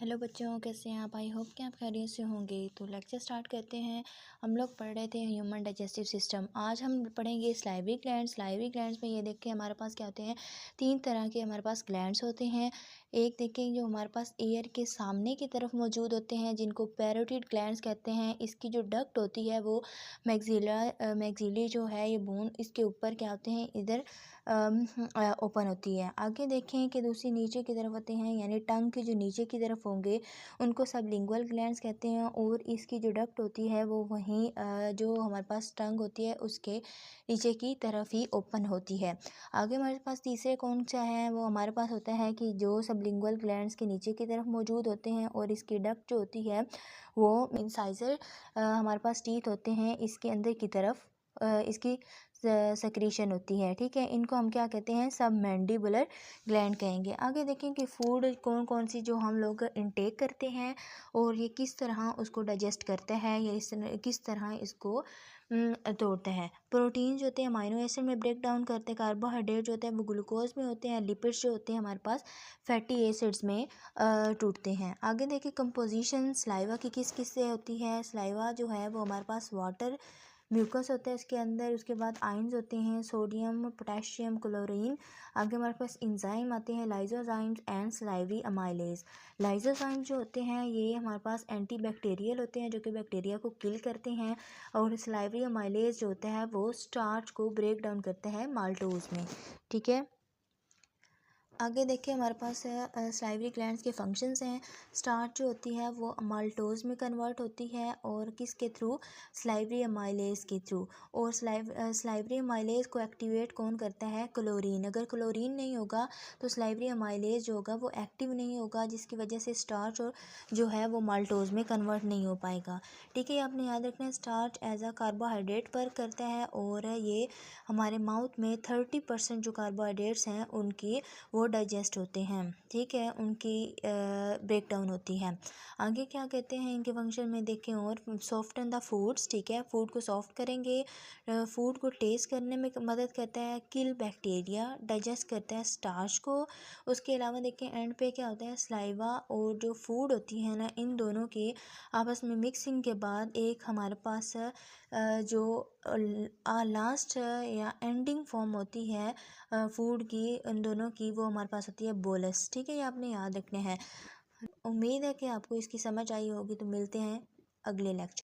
Hello बच्चों, कैसे हैं आप? आई होप कि आप खैरियत से होंगे। तो लेक्चर स्टार्ट करते हैं। हम लोग पढ़ रहे थे ह्यूमन डाइजेस्टिव सिस्टम। आज हम पढ़ेंगे स्लाइवरी ग्लैंड्स। स्लाइवरी ग्लैंड्स में ये देखें हमारे पास क्या होते हैं, 3 तरह के हमारे पास ग्लैंड्स होते हैं। एक देखें जो हमारे पास ईयर के सामने की तरफ मौजूद होते हैं, जिनको पैरोटिड ग्लैंड्स कहते हैं। इसकी जो डक्ट होती है वो मैक्सिली जो है ये बोन, इसके ऊपर क्या होते हैं, इधर ओपन होती है। आगे देखें कि दूसरी नीचे की तरफ होते हैं, यानी टंग की जो नीचे की तरफ होंगे उनको सबलिंगुअल ग्लैंड्स कहते हैं। और इसकी जो डक्ट होती है वो वहीं जो हमारे पास टंग होती है उसके नीचे की तरफ ही ओपन होती है। आगे हमारे पास तीसरे कौन सा है, वो हमारे पास होता है कि जो सबलिंगुअल ग्लैंड्स के नीचे की तरफ मौजूद होते हैं और इसकी डक्ट जो होती है वो इंसाइजर हमारे पास टीथ होते हैं, इसके अंदर की तरफ इसकी सेक्रीशन होती है। ठीक है, इनको हम क्या कहते हैं, सब मैंडिबुलर ग्लैंड कहेंगे। आगे देखें कि फूड कौन कौन सी जो हम लोग इंटेक करते हैं और ये किस तरह उसको डाइजेस्ट करता है या किस तरह इसको तोड़ता है। प्रोटीन जो होते हैं अमाइनो एसिड में ब्रेक डाउन करते हैं। कार्बोहाइड्रेट जो होते हैं वो ग्लूकोज में होते हैं। लिपिड्स जो होते हैं हमारे पास फैटी एसिड्स में टूटते हैं। आगे देखिए कंपोजिशन स्लाइवा की किस किस से होती है। स्लाइवा जो है वो हमारे पास वाटर म्यूकस होता है इसके अंदर। उसके बाद आयंस होते हैं, सोडियम, पोटेशियम, क्लोरीन। आगे हमारे पास इंजाइम आते हैं, लाइजोजाइम्स एंड स्लाइवरी अमाइलेज। लाइजोजाइम जो होते हैं ये हमारे पास एंटी बैक्टीरियल होते हैं, जो कि बैक्टीरिया को किल करते हैं। और स्लाइवरी अमाइलेज जो होता है वो स्टार्च को ब्रेक डाउन करता है माल्टोज में। ठीक है, आगे देखिए हमारे पास स्लाइवरी ग्लैंड्स के फंक्शंस हैं। स्टार्च जो होती है वो माल्टोज में कन्वर्ट होती है और किसके थ्रू, स्लाइवरी अमाइलेज के थ्रू। और स्लाइवरी अमाइलेज को एक्टिवेट कौन करता है, क्लोरीन। अगर क्लोरीन नहीं होगा तो स्लाइवरी अमाइलेज जो होगा वो एक्टिव नहीं होगा, जिसकी वजह से स्टार्च जो है वो माल्टोज में कन्वर्ट नहीं हो पाएगा। ठीक है, आपने याद रखना है starch as a carbohydrate work करता है और ये हमारे माउथ में 30% जो कार्बोहाइड्रेट्स हैं उनकी वो डाइजेस्ट होते हैं। ठीक है, उनकी ब्रेक डाउन होती है। आगे क्या कहते हैं इनके फंक्शन में देखें, और सॉफ्टन द फूड्स। ठीक है, फूड को सॉफ्ट करेंगे, फूड को टेस्ट करने में मदद करता है, किल बैक्टीरिया, डाइजेस्ट करता है स्टार्च को। उसके अलावा देखें एंड पे क्या होता है, स्लाइवा और जो फूड होती है ना, इन दोनों के आपस में मिक्सिंग के बाद एक हमारे पास जो लास्ट या एंडिंग फॉर्म होती है फूड की, इन दोनों की, वो हमारे पास होती है बोलस। ठीक है, ये आपने याद रखने हैं। उम्मीद है कि आपको इसकी समझ आई होगी। तो मिलते हैं अगले लेक्चर।